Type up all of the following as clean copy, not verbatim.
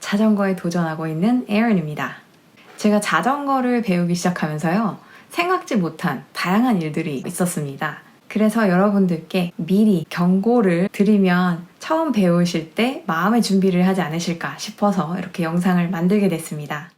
자전거에 도전하고 있는 에런입니다. 제가 자전거를 배우기 시작하면서요, 생각지 못한 다양한 일들이 있었습니다. 그래서 여러분들께 미리 경고를 드리면 처음 배우실 때 마음의 준비를 하지 않으실까 싶어서 이렇게 영상을 만들게 됐습니다.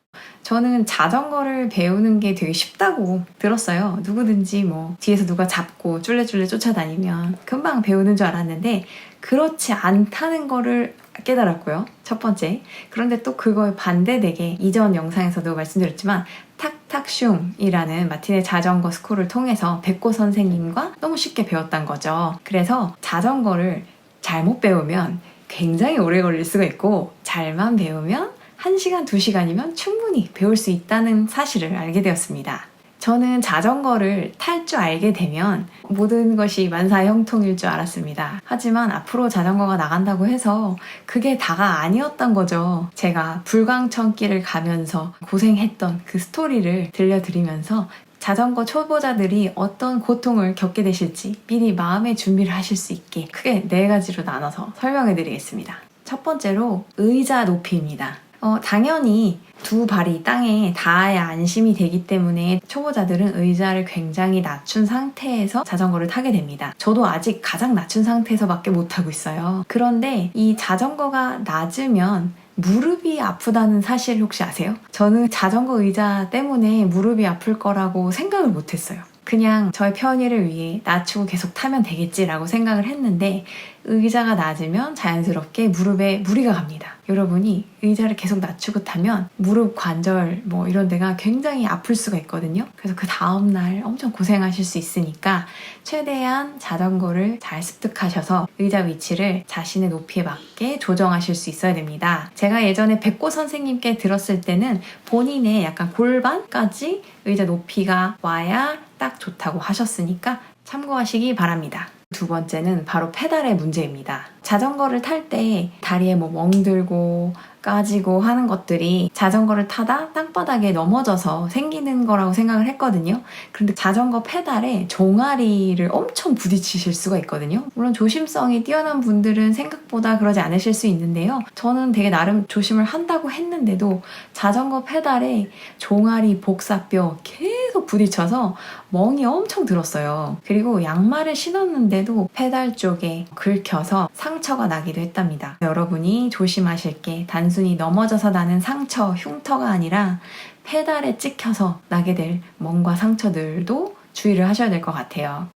저는 자전거를 배우는 게 되게 쉽다고 들었어요. 누구든지 뒤에서 누가 잡고 쫄래쫄래 쫓아다니면 금방 배우는 줄 알았는데 그렇지 않다는 거를 깨달았고요. 첫 번째. 그런데 또 그거에 반대되게 이전 영상에서도 말씀드렸지만 탁탁슝이라는 마틴의 자전거 스쿨을 통해서 백고 선생님과 너무 쉽게 배웠단 거죠. 그래서 자전거를 잘못 배우면 굉장히 오래 걸릴 수가 있고 잘만 배우면 1시간, 2시간이면 충분히 배울 수 있다는 사실을 알게 되었습니다. 저는 자전거를 탈 줄 알게 되면 모든 것이 만사형통일 줄 알았습니다. 하지만 앞으로 자전거가 나간다고 해서 그게 다가 아니었던 거죠. 제가 불광천길을 가면서 고생했던 그 스토리를 들려드리면서 자전거 초보자들이 어떤 고통을 겪게 되실지 미리 마음의 준비를 하실 수 있게 크게 4가지로 나눠서 설명해 드리겠습니다. 첫 번째로 의자 높이입니다. 당연히 두 발이 땅에 닿아야 안심이 되기 때문에 초보자들은 의자를 굉장히 낮춘 상태에서 자전거를 타게 됩니다. 저도 아직 가장 낮춘 상태에서밖에 못하고 있어요. 그런데 이 자전거가 낮으면 무릎이 아프다는 사실 혹시 아세요? 저는 자전거 의자 때문에 무릎이 아플 거라고 생각을 못했어요. 그냥 저의 편의를 위해 낮추고 계속 타면 되겠지라고 생각을 했는데 의자가 낮으면 자연스럽게 무릎에 무리가 갑니다. 여러분이 의자를 계속 낮추고 타면 무릎 관절 이런 데가 굉장히 아플 수가 있거든요. 그래서 그 다음날 엄청 고생하실 수 있으니까 최대한 자전거를 잘 습득하셔서 의자 위치를 자신의 높이에 맞게 조정하실 수 있어야 됩니다. 제가 예전에 백고 선생님께 들었을 때는 본인의 약간 골반까지 의자 높이가 와야 딱 좋다고 하셨으니까 참고하시기 바랍니다. 두 번째는 바로 페달의 문제입니다. 자전거를 탈 때 다리에 멍들고 까지고 하는 것들이 자전거를 타다 땅바닥에 넘어져서 생기는 거라고 생각을 했거든요. 그런데 자전거 페달에 종아리를 엄청 부딪히실 수가 있거든요. 물론 조심성이 뛰어난 분들은 생각보다 그러지 않으실 수 있는데요. 저는 되게 나름 조심을 한다고 했는데도 자전거 페달에 종아리, 복사뼈 계속 부딪혀서 멍이 엄청 들었어요. 그리고 양말을 신었는데도 페달 쪽에 긁혀서 상처가 나기도 했답니다. 여러분이 조심하실 게 단순히 넘어져서 나는 상처, 흉터가 아니라 페달에 찍혀서 나게 될 멍과 상처들도 주의를 하셔야 될 것 같아요.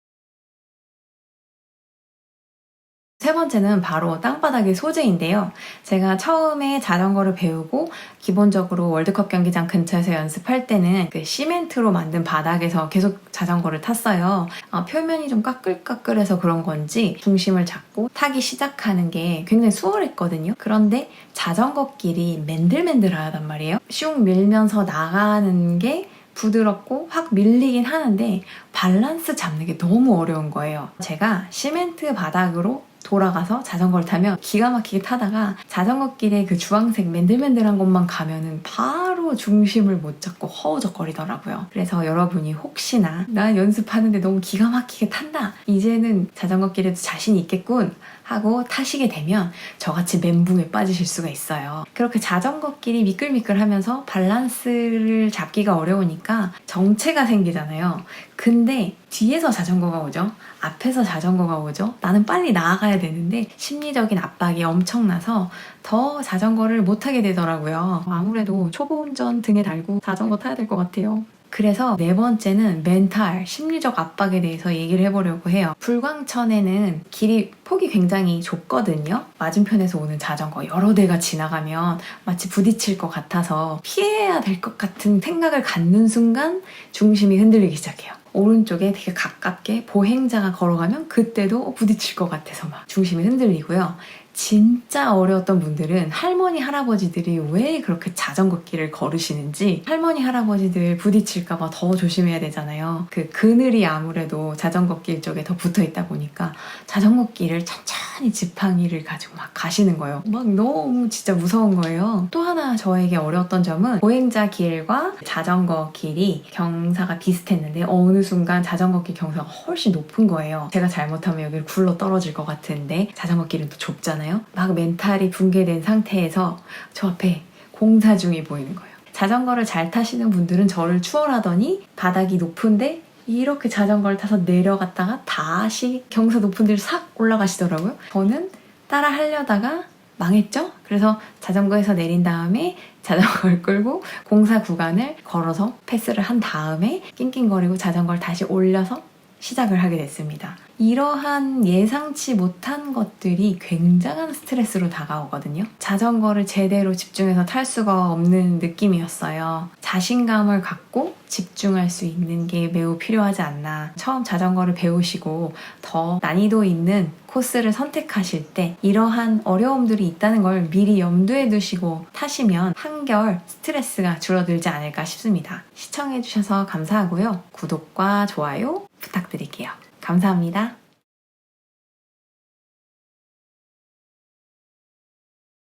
세 번째는 바로 땅바닥의 소재인데요. 제가 처음에 자전거를 배우고 기본적으로 월드컵 경기장 근처에서 연습할 때는 그 시멘트로 만든 바닥에서 계속 자전거를 탔어요. 표면이 좀 까끌까끌해서 그런 건지 중심을 잡고 타기 시작하는 게 굉장히 수월했거든요. 그런데 자전거 길이 맨들맨들하단 말이에요. 슝 밀면서 나가는 게 부드럽고 확 밀리긴 하는데 밸런스 잡는 게 너무 어려운 거예요. 제가 시멘트 바닥으로 돌아가서 자전거를 타면 기가 막히게 타다가 자전거 길에 그 주황색 맨들맨들한 곳만 가면은 바로 중심을 못 잡고 허우적거리더라고요. 그래서 여러분이 혹시나 난 연습하는데 너무 기가 막히게 탄다, 이제는 자전거 길에도 자신이 있겠군 하고 타시게 되면 저같이 멘붕에 빠지실 수가 있어요. 그렇게 자전거 길이 미끌미끌하면서 밸런스를 잡기가 어려우니까 정체가 생기잖아요. 근데 뒤에서 자전거가 오죠. 앞에서 자전거가 오죠. 나는 빨리 나아가야 되는데 심리적인 압박이 엄청나서 더 자전거를 못 타게 되더라고요. 아무래도 초보 운전 등에 달고 자전거 타야 될 것 같아요. 그래서 네 번째는 멘탈, 심리적 압박에 대해서 얘기를 해보려고 해요. 불광천에는 길이 폭이 굉장히 좁거든요. 맞은편에서 오는 자전거 여러 대가 지나가면 마치 부딪힐 것 같아서 피해야 될 것 같은 생각을 갖는 순간 중심이 흔들리기 시작해요. 오른쪽에 되게 가깝게 보행자가 걸어가면 그때도 부딪힐 것 같아서 막 중심이 흔들리고요. 진짜 어려웠던 분들은 할머니, 할아버지들이 왜 그렇게 자전거 길을 걸으시는지, 할머니, 할아버지들 부딪힐까봐 더 조심해야 되잖아요. 그 그늘이 아무래도 자전거 길 쪽에 더 붙어 있다 보니까 자전거 길을 천천히 지팡이를 가지고 막 가시는 거예요. 막 너무 진짜 무서운 거예요. 또 하나 저에게 어려웠던 점은 보행자 길과 자전거 길이 경사가 비슷했는데 어느 순간 자전거 길 경사가 훨씬 높은 거예요. 제가 잘못하면 여기를 굴러 떨어질 것 같은데 자전거 길은 또 좁잖아요. 있잖아요. 막 멘탈이 붕괴된 상태에서 저 앞에 공사 중이 보이는 거예요. 자전거를 잘 타시는 분들은 저를 추월하더니 바닥이 높은데 이렇게 자전거를 타서 내려갔다가 다시 경사 높은 데를 싹 올라가시더라고요. 저는 따라 하려다가 망했죠? 그래서 자전거에서 내린 다음에 자전거를 끌고 공사 구간을 걸어서 패스를 한 다음에 낑낑거리고 자전거를 다시 올려서 시작을 하게 됐습니다. 이러한 예상치 못한 것들이 굉장한 스트레스로 다가오거든요. 자전거를 제대로 집중해서 탈 수가 없는 느낌이었어요. 자신감을 갖고 집중할 수 있는 게 매우 필요하지 않나. 처음 자전거를 배우시고 더 난이도 있는 코스를 선택하실 때 이러한 어려움들이 있다는 걸 미리 염두에 두시고 타시면 한결 스트레스가 줄어들지 않을까 싶습니다. 시청해주셔서 감사하고요. 구독과 좋아요 부탁드릴게요. 감사합니다.